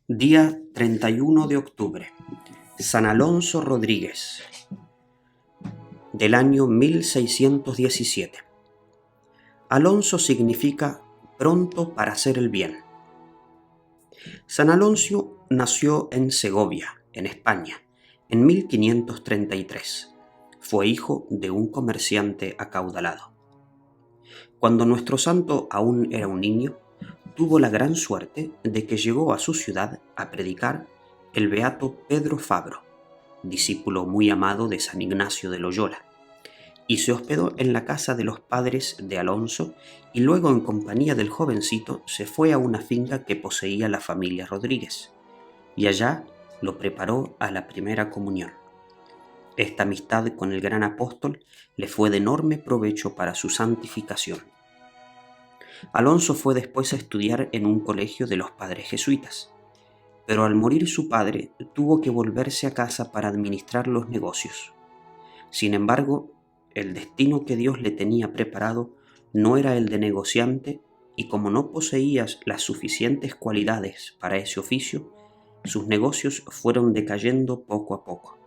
Día 31 de octubre. San Alonso Rodríguez, del año 1617. Alonso significa pronto para hacer el bien. San Alonso nació en Segovia, en España, en 1533. Fue hijo de un comerciante acaudalado. Cuando nuestro santo aún era un niño, tuvo la gran suerte de que llegó a su ciudad a predicar el beato Pedro Fabro, discípulo muy amado de San Ignacio de Loyola, y se hospedó en la casa de los padres de Alonso y luego en compañía del jovencito se fue a una finca que poseía la familia Rodríguez, y allá lo preparó a la primera comunión. Esta amistad con el gran apóstol le fue de enorme provecho para su santificación. Alonso fue después a estudiar en un colegio de los padres jesuitas, pero al morir su padre tuvo que volverse a casa para administrar los negocios. Sin embargo, el destino que Dios le tenía preparado no era el de negociante, y como no poseía las suficientes cualidades para ese oficio, sus negocios fueron decayendo poco a poco.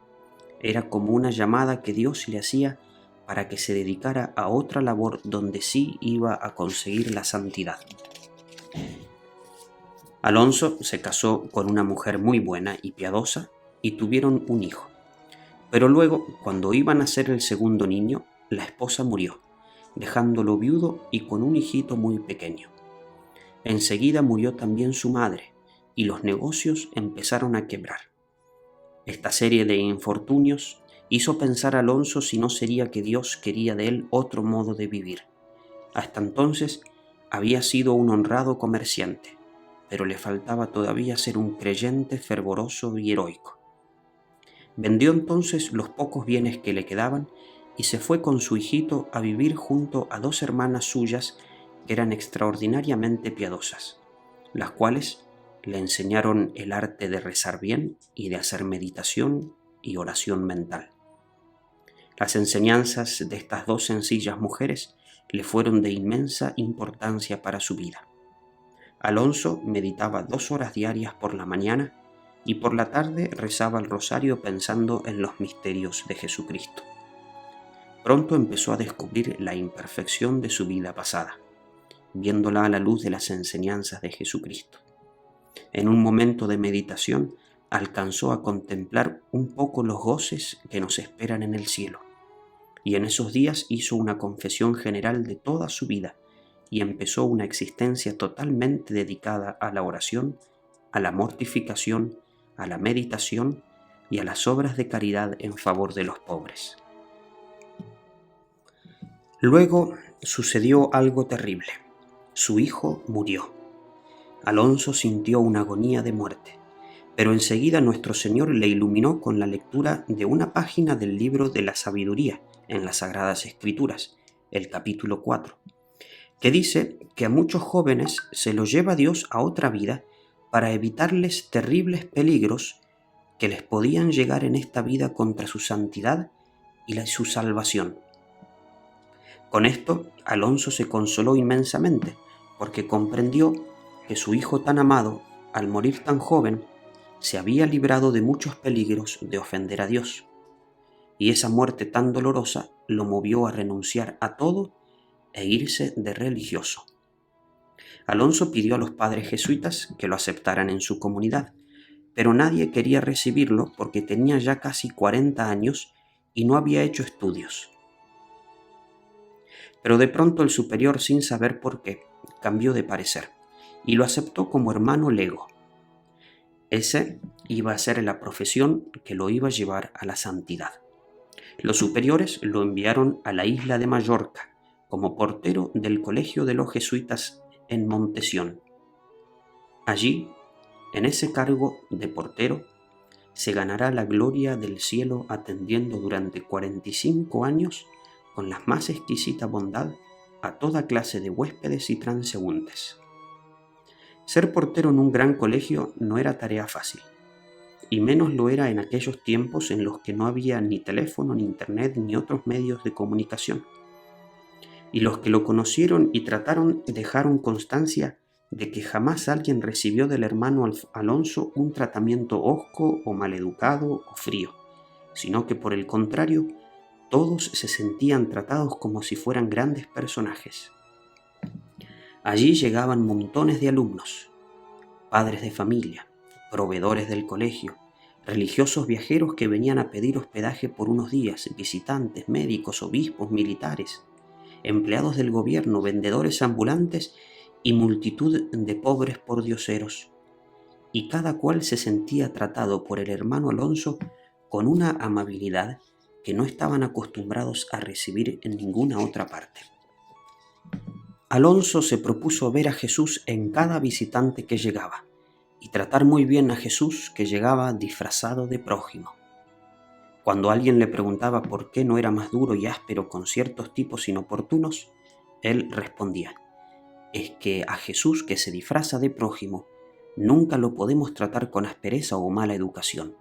Era como una llamada que Dios le hacía para que se dedicara a otra labor donde sí iba a conseguir la santidad. Alonso se casó con una mujer muy buena y piadosa y tuvieron un hijo. Pero luego, cuando iba a nacer el segundo niño, la esposa murió, dejándolo viudo y con un hijito muy pequeño. Enseguida murió también su madre y los negocios empezaron a quebrar. Esta serie de infortunios hizo pensar a Alonso si no sería que Dios quería de él otro modo de vivir. Hasta entonces había sido un honrado comerciante, pero le faltaba todavía ser un creyente fervoroso y heroico. Vendió entonces los pocos bienes que le quedaban y se fue con su hijito a vivir junto a dos hermanas suyas que eran extraordinariamente piadosas, las cuales le enseñaron el arte de rezar bien y de hacer meditación y oración mental. Las enseñanzas de estas dos sencillas mujeres le fueron de inmensa importancia para su vida. Alonso meditaba 2 horas diarias por la mañana y por la tarde rezaba el rosario pensando en los misterios de Jesucristo. Pronto empezó a descubrir la imperfección de su vida pasada, viéndola a la luz de las enseñanzas de Jesucristo. En un momento de meditación alcanzó a contemplar un poco los goces que nos esperan en el cielo, y en esos días hizo una confesión general de toda su vida y empezó una existencia totalmente dedicada a la oración, a la mortificación, a la meditación y a las obras de caridad en favor de los pobres. Luego sucedió algo terrible. Su hijo murió. Alonso sintió una agonía de muerte, pero enseguida nuestro Señor le iluminó con la lectura de una página del libro de la sabiduría en las Sagradas Escrituras, el capítulo 4, que dice que a muchos jóvenes se los lleva Dios a otra vida para evitarles terribles peligros que les podían llegar en esta vida contra su santidad y su salvación. Con esto, Alonso se consoló inmensamente, porque comprendió que su hijo tan amado, al morir tan joven, se había librado de muchos peligros de ofender a Dios, y esa muerte tan dolorosa lo movió a renunciar a todo e irse de religioso. Alonso pidió a los padres jesuitas que lo aceptaran en su comunidad, pero nadie quería recibirlo porque tenía ya casi 40 años y no había hecho estudios. Pero de pronto el superior, sin saber por qué, cambió de parecer y lo aceptó como hermano lego. Ese iba a ser la profesión que lo iba a llevar a la santidad. Los superiores lo enviaron a la isla de Mallorca como portero del colegio de los jesuitas en Montesión. Allí, en ese cargo de portero, se ganará la gloria del cielo atendiendo durante 45 años con la más exquisita bondad a toda clase de huéspedes y transeúntes. Ser portero en un gran colegio no era tarea fácil, y menos lo era en aquellos tiempos en los que no había ni teléfono, ni internet, ni otros medios de comunicación. Y los que lo conocieron y trataron dejaron constancia de que jamás alguien recibió del hermano Alonso un tratamiento hosco o maleducado o frío, sino que por el contrario, todos se sentían tratados como si fueran grandes personajes. Allí llegaban montones de alumnos, padres de familia, proveedores del colegio, religiosos viajeros que venían a pedir hospedaje por unos días, visitantes, médicos, obispos, militares, empleados del gobierno, vendedores ambulantes y multitud de pobres pordioseros. Y cada cual se sentía tratado por el hermano Alonso con una amabilidad que no estaban acostumbrados a recibir en ninguna otra parte. Alonso se propuso ver a Jesús en cada visitante que llegaba y tratar muy bien a Jesús, que llegaba disfrazado de prójimo. Cuando alguien le preguntaba por qué no era más duro y áspero con ciertos tipos inoportunos, él respondía: es que a Jesús, que se disfraza de prójimo, nunca lo podemos tratar con aspereza o mala educación.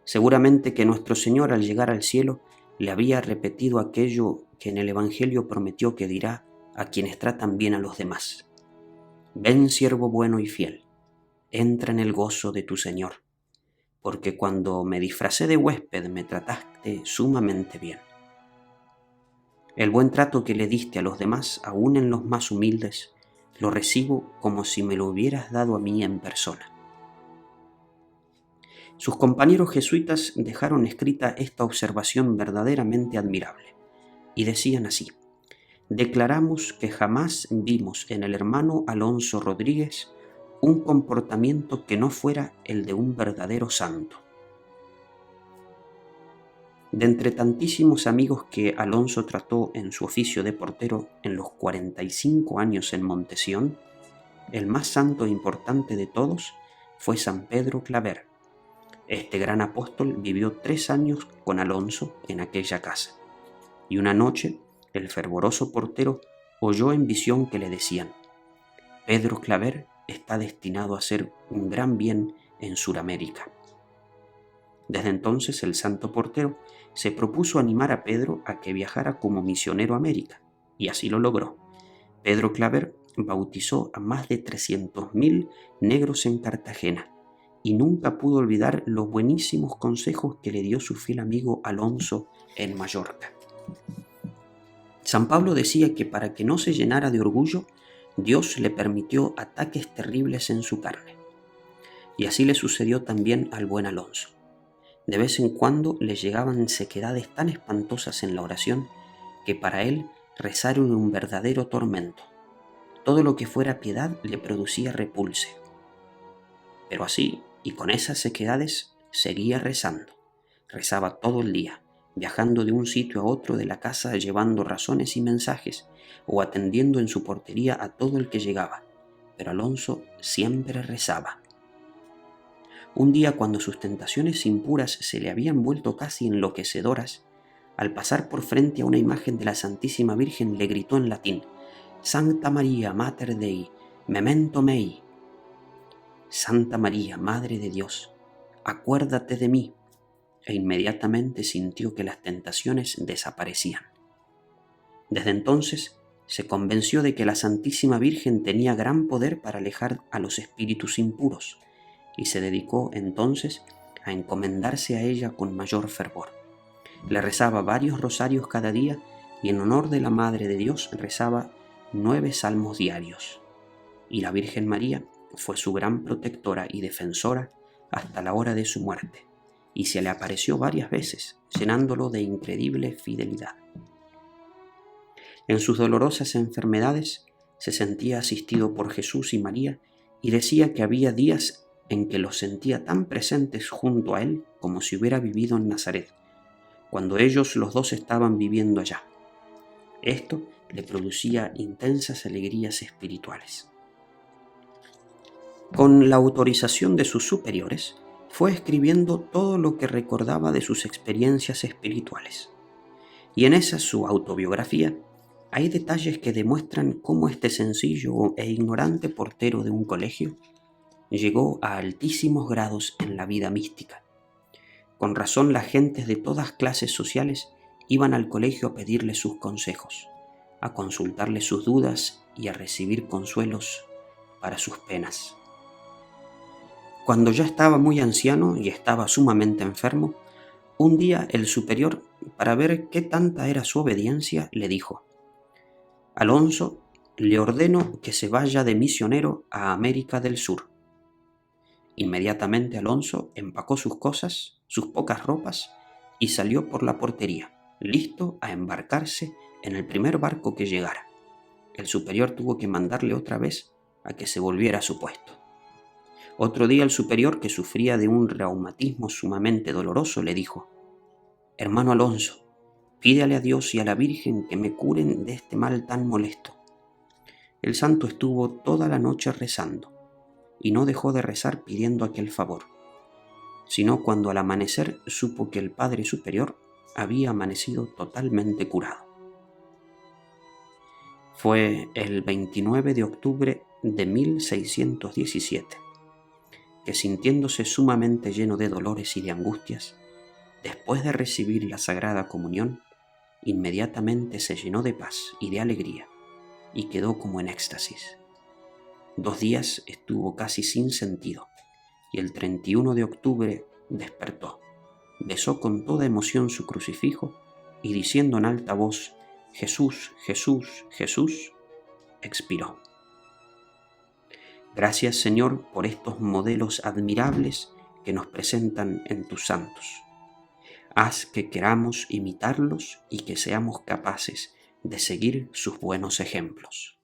Seguramente que nuestro Señor, al llegar al cielo, le había repetido aquello que en el Evangelio prometió que dirá a quienes tratan bien a los demás: ven, siervo bueno y fiel, entra en el gozo de tu Señor, porque cuando me disfracé de huésped me trataste sumamente bien. El buen trato que le diste a los demás, aun en los más humildes, lo recibo como si me lo hubieras dado a mí en persona. Sus compañeros jesuitas dejaron escrita esta observación verdaderamente admirable, y decían así: declaramos que jamás vimos en el hermano Alonso Rodríguez un comportamiento que no fuera el de un verdadero santo. De entre tantísimos amigos que Alonso trató en su oficio de portero en los 45 años en Montesión, el más santo e importante de todos fue San Pedro Claver. Este gran apóstol vivió 3 años con Alonso en aquella casa, y una noche el fervoroso portero oyó en visión que le decían: Pedro Claver está destinado a hacer un gran bien en Suramérica. Desde entonces el santo portero se propuso animar a Pedro a que viajara como misionero a América, y así lo logró. Pedro Claver bautizó a más de 300.000 negros en Cartagena, y nunca pudo olvidar los buenísimos consejos que le dio su fiel amigo Alonso en Mallorca. San Pablo decía que para que no se llenara de orgullo, Dios le permitió ataques terribles en su carne. Y así le sucedió también al buen Alonso. De vez en cuando le llegaban sequedades tan espantosas en la oración que para él rezar era un verdadero tormento. Todo lo que fuera piedad le producía repulse. Pero así, y con esas sequedades, seguía rezando. Rezaba todo el día, viajando de un sitio a otro de la casa llevando razones y mensajes, o atendiendo en su portería a todo el que llegaba. Pero Alonso siempre rezaba. Un día, cuando sus tentaciones impuras se le habían vuelto casi enloquecedoras, al pasar por frente a una imagen de la Santísima Virgen le gritó en latín: Santa María, Mater Dei, memento mei. Santa María, Madre de Dios, acuérdate de mí. E inmediatamente sintió que las tentaciones desaparecían. Desde entonces se convenció de que la Santísima Virgen tenía gran poder para alejar a los espíritus impuros, y se dedicó entonces a encomendarse a ella con mayor fervor. Le rezaba varios rosarios cada día y en honor de la Madre de Dios rezaba 9 salmos diarios. Y la Virgen María fue su gran protectora y defensora hasta la hora de su muerte, y se le apareció varias veces, llenándolo de increíble fidelidad. En sus dolorosas enfermedades se sentía asistido por Jesús y María, y decía que había días en que los sentía tan presentes junto a él como si hubiera vivido en Nazaret, cuando ellos los dos estaban viviendo allá. Esto le producía intensas alegrías espirituales. Con la autorización de sus superiores, fue escribiendo todo lo que recordaba de sus experiencias espirituales. Y en esa su autobiografía hay detalles que demuestran cómo este sencillo e ignorante portero de un colegio llegó a altísimos grados en la vida mística. Con razón, las gentes de todas clases sociales iban al colegio a pedirle sus consejos, a consultarle sus dudas y a recibir consuelos para sus penas. Cuando ya estaba muy anciano y estaba sumamente enfermo, un día el superior, para ver qué tanta era su obediencia, le dijo: Alonso, le ordeno que se vaya de misionero a América del Sur. Inmediatamente Alonso empacó sus cosas, sus pocas ropas, y salió por la portería, listo a embarcarse en el primer barco que llegara. El superior tuvo que mandarle otra vez a que se volviera a su puesto. Otro día el superior, que sufría de un reumatismo sumamente doloroso, le dijo: Hermano Alonso, pídale a Dios y a la Virgen que me curen de este mal tan molesto. El santo estuvo toda la noche rezando, y no dejó de rezar pidiendo aquel favor, sino cuando al amanecer supo que el Padre Superior había amanecido totalmente curado. Fue el 29 de octubre de 1617, que sintiéndose sumamente lleno de dolores y de angustias, después de recibir la Sagrada Comunión, inmediatamente se llenó de paz y de alegría, y quedó como en éxtasis. 2 días estuvo casi sin sentido, y el 31 de octubre despertó, besó con toda emoción su crucifijo, y diciendo en alta voz: Jesús, Jesús, Jesús, expiró. Gracias, Señor, por estos modelos admirables que nos presentan en tus santos. Haz que queramos imitarlos y que seamos capaces de seguir sus buenos ejemplos.